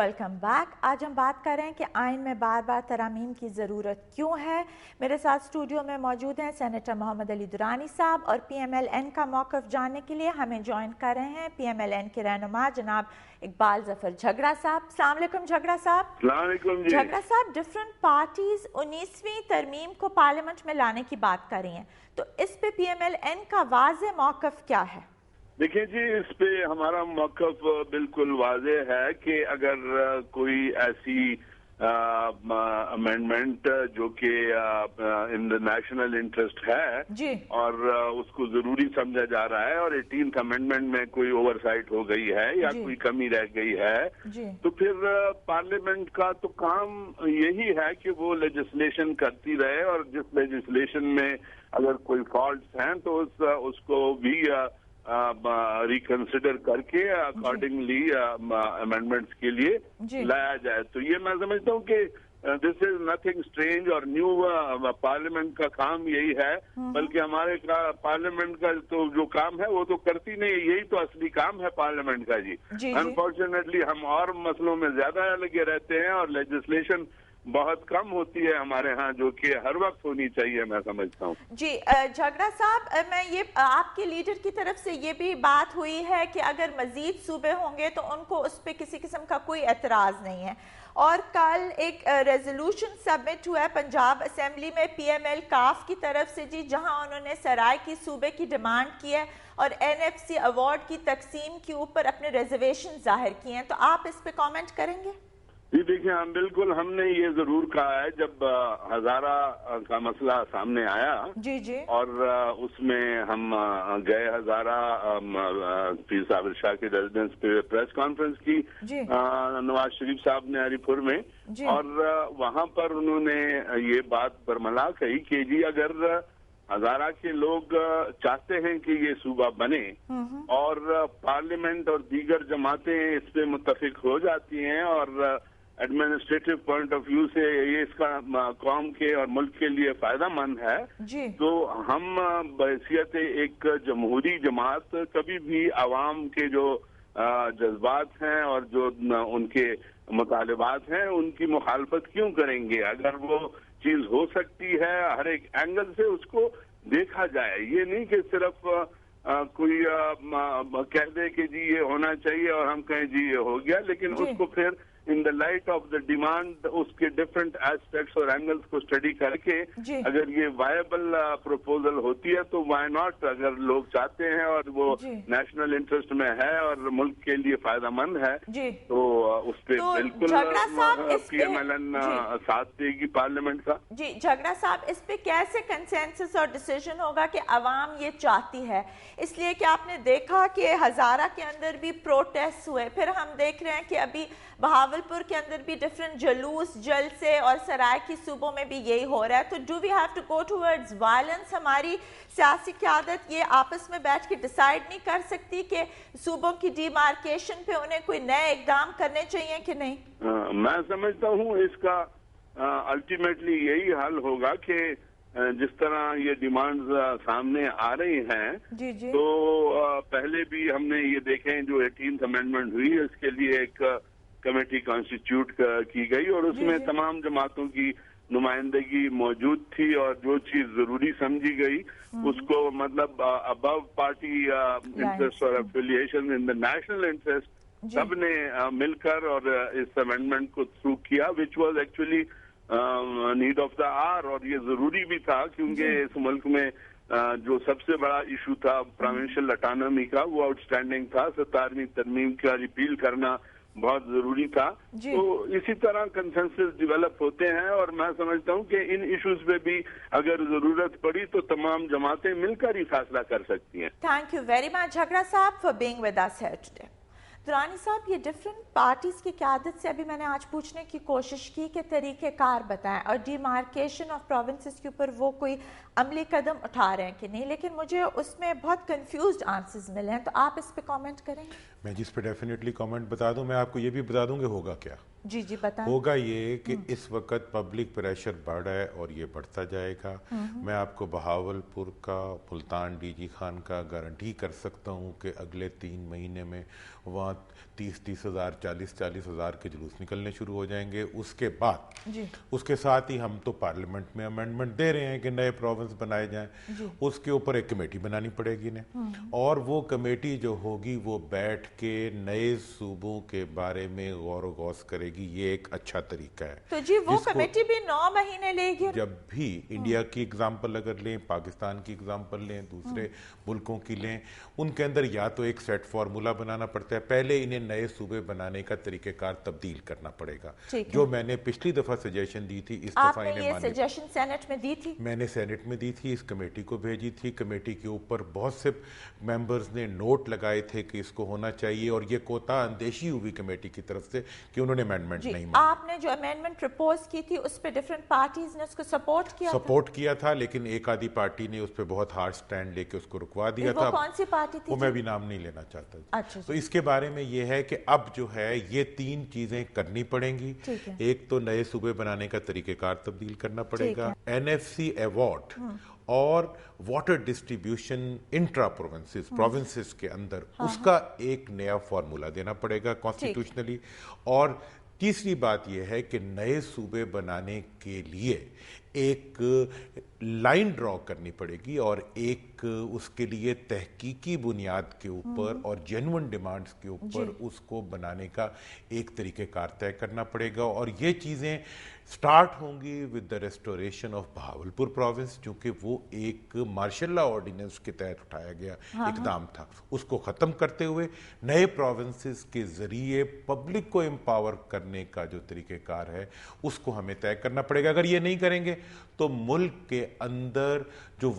Welcome back. आज हम बात कर रहे हैं कि आइन में बार बार तरामीम की ज़रूरत क्यों है। मेरे साथ स्टूडियो में मौजूद हैं सेनेटर मोहम्मद अली दुरानी साहब और PMLN का मौक़िफ़ जानने के लिए हमें ज्वाइन कर रहे हैं PMLN के रहनुमा जनाब इकबाल ज़फ़र झगड़ा साहब। अस्सलाम वालेकुम झगड़ा साहब। अस्सलाम वालेकुम जी। झगड़ा साहब, डिफरेंट पार्टीज़ 19वीं तरमीम को पार्लियामेंट में लाने की बात कर रही हैं, तो इस पे PMLN का वाज़ेह मौक़िफ़ क्या है? देखिए जी, इस पे हमारा मौक़िफ़ बिल्कुल वाज़े है कि अगर कोई ऐसी अमेंडमेंट जो कि इन द नेशनल इंटरेस्ट है जी, और उसको ज़रूरी समझा जा रहा है और 18th अमेंडमेंट में कोई ओवरसाइट हो गई है या कोई कमी रह गई है तो फिर पार्लियामेंट का तो काम यही है कि वो लेजिस्लेशन करती रहे और जिस लेजिस्लेशन में अगर कोई फॉल्ट्स हैं तो उसको भी रिकंसिडर करके अकॉर्डिंगली अमेंडमेंट्स के लिए लाया जाए। तो ये मैं समझता हूँ कि दिस इज नथिंग स्ट्रेंज और न्यू पार्लियामेंट का काम यही है, बल्कि हमारे पार्लियामेंट का तो जो काम है वो तो करती नहीं है, यही तो असली काम है पार्लियामेंट का जी। अनफॉर्चुनेटली हम और मसलों में ज्यादा लगे रहते हैं और लेजिस्लेशन बहुत कम होती है हमारे यहाँ, जो कि हर वक्त होनी चाहिए, मैं समझता हूँ जी। झगड़ा साहब, मैं ये आपके लीडर की तरफ से ये भी बात हुई है कि अगर मजीद सूबे होंगे तो उनको उस पर किसी किस्म का कोई एतराज़ नहीं है, और कल एक रेजोल्यूशन सबमिट हुआ है पंजाब असेंबली में PML काफ की तरफ से जी, जहां उन्होंने सराय की सूबे की डिमांड की है और NFC अवार्ड की तकसीम के ऊपर अपने रिजर्वेशन जाहिर किए हैं, तो आप इस पे कमेंट करेंगे? जी देखिए, हम बिल्कुल, हमने ये जरूर कहा है जब हजारा का मसला सामने आया जी और उसमें हम गए हजारा पीर साबिर शाह के रेजिडेंस पे प्रेस कॉन्फ्रेंस की नवाज शरीफ साहब ने हरीपुर में, और वहाँ पर उन्होंने ये बात बरमला कही कि जी अगर हजारा के लोग चाहते हैं कि ये सूबा बने और पार्लियामेंट और दीगर जमातें इस पे मुत्तफिक हो जाती हैं और एडमिनिस्ट्रेटिव पॉइंट ऑफ व्यू से ये इसका कौम के और मुल्क के लिए फायदा मंद है, तो हम बहैसियत एक जमहूरी जमात कभी भी आवाम के जो जज्बात हैं और जो उनके मुतालबात हैं उनकी मुखालफत क्यों करेंगे। अगर वो चीज हो सकती है हर एक एंगल से उसको देखा जाए, ये नहीं कि सिर्फ कोई कह दे कि जी ये होना चाहिए और हम कहें जी ये हो गया, लेकिन उसको फिर in the light of the demand उसके डिफरेंट एस्पेक्ट्स और एंगल्स को स्टडी करके अगर ये वायबल प्रपोजल होती है तो वाई नॉट, अगर लोग चाहते हैं और वो नेशनल इंटरेस्ट में है और मुल्क के लिए फायदामंद है तो उस पर बिल्कुल PMLN साथ देगी पार्लियामेंट का। जी झगड़ा साहब, इस पे कैसे कंसेंसस और डिसीजन होगा कि अवाम ये चाहती है? इसलिए कि आपने देखा कि हजारा के अंदर भी प्रोटेस्ट हुए, फिर हम देख रहे हैं कि अभी बहावलपुर के अंदर भी डिफरेंट जुलूस जलसे और सराय की सूबों में भी यही हो रहा है। तो do we have to go towards violence? हमारी सियासी क़यादत ये आपस में बैठ के डिसाइड नहीं कर सकती कि सूबों की डिमार्केशन पे उन्हें कोई नए इकदाम करने चाहिए कि नहीं? मैं समझता हूँ इसका अल्टीमेटली यही हल होगा कि जिस तरह ये डिमांड्स सामने आ रही हैं तो पहले भी हमने ये देखे जो 18th अमेंडमेंट हुई है इसके लिए एक कमेटी कॉन्स्टिट्यूट की गई और उसमें तमाम जमातों की नुमाइंदगी मौजूद थी और जो चीज जरूरी समझी गई उसको मतलब अबव पार्टी इंटरेस्ट और affiliation in the national interest सबने मिलकर और इस अमेंडमेंट को थ्रू किया, which was actually need of the hour, और ये जरूरी भी था क्योंकि इस मुल्क में जो सबसे बड़ा इशू था प्रोविंशियल ऑटोनॉमी का वो आउटस्टैंडिंग था। 17वीं तरमीम का रिपील करना बहुत जरूरी था। तो इसी तरह कंसेंसस डेवलप होते हैं और मैं समझता हूं कि इन इश्यूज पे भी अगर जरूरत पड़ी तो तमाम जमातें मिलकर ही फैसला कर सकती हैं। Thank you very much Jhagra साहब for being with us here today. Durrani साहब, ये डिफरेंट पार्टीज की क़यादत से अभी मैंने आज पूछने की कोशिश की कि तरीक़ेकार बताएं और डिमार्केशन ऑफ प्रोविंसेस के ऊपर वो कोई अमली कदम उठा रहे हैं कि नहीं, लेकिन मुझे उसमें बहुत कंफ्यूज्ड आंसर्स मिले हैं, तो आप इस पे कमेंट करेंगे? मैं जिस पे डेफिनेटली कमेंट बता दूं, मैं आपको ये भी बता दूं कि होगा क्या। जी बताएं। होगा ये कि इस वक्त पब्लिक प्रेशर बढ़ है और ये बढ़ता जाएगा। मैं आपको बहावलपुर का, मुल्तान DG खान का गारंटी कर सकता हूँ कि अगले 3 महीने में वहाँ 30-30 हज़ार 40-40 हज़ार के जुलूस निकलने शुरू हो जाएंगे। उसके बाद उसके साथ ही हम तो पार्लियामेंट में अमेंडमेंट दे रहे हैं कि नए प्रोविंस बनाए जाएं, उसके ऊपर एक कमेटी बनानी पड़ेगी इन्हें, और वो कमेटी जो होगी वो बैठ के नए सूबों के बारे में गौर व गौस करेगी। ये एक अच्छा तरीका है। तो जी वो कमेटी भी 9 महीने लेगी। जब भी इंडिया की एग्जाम्पल अगर लें, पाकिस्तान की एग्जाम्पल लें, दूसरे मुल्कों की लें, उनके अंदर या तो एक सेट फार्मूला बनाना पड़ता है, पहले इन्हें नए सूबे बनाने का तरीकेकार तब्दील करना पड़ेगा। जो मैंने पिछली दफा सजेशन दी थी, इस दफा इन्हें ये सजेशन सेनेट में दी थी, मैंने सेनेट में दी थी, इस कमेटी को भेजी थी। कमेटी के ऊपर बहुत से मेंबर्स ने नोट लगाए थे कि इसको होना चाहिए, और ये कोता अंदेशी हुई कमेटी की तरफ से कि उन्होंने अमेंडमेंट नहीं माना। आपने जो अमेंडमेंट प्रपोज की थी उस पे डिफरेंट पार्टीज ने उसको सपोर्ट किया था, लेकिन एक आधी पार्टी ने उस पे बहुत हार्ड स्टैंड लेके उसको रुकवा दिया था। वो कौन सी पार्टी थी? वो मैं भी नाम नहीं लेना चाहता। अच्छा, तो इसके बारे में ये है कि अब जो है ये 3 चीजें करनी पड़ेंगी। एक तो नए सूबे बनाने का तरीकेकार तब्दील करना पड़ेगा, NFC अवार्ड और वाटर डिस्ट्रीब्यूशन इंट्रा प्रोविंसेस के अंदर उसका एक नया फार्मूला देना पड़ेगा कॉन्स्टिट्यूशनली। और तीसरी बात यह है कि नए सूबे बनाने के लिए एक लाइन ड्रॉ करनी पड़ेगी, और एक उसके लिए तहकीकी बुनियाद के ऊपर और जेन्युइन डिमांड्स के ऊपर उसको बनाने का एक तरीकेकार तय करना पड़ेगा। और ये चीज़ें स्टार्ट होंगी with the restoration of Bahawalpur province, क्योंकि वो एक मार्शल लॉ ऑर्डिनेंस के तहत उठाया गया इकदाम था। उसको ख़त्म करते हुए नए प्रोविंसेस के ज़रिए पब्लिक को एम्पावर करने का जो तरीक़ेकार है उसको हमें तय करना पड़ेगा। अगर ये नहीं करेंगे तो मुल्क के अंदर जो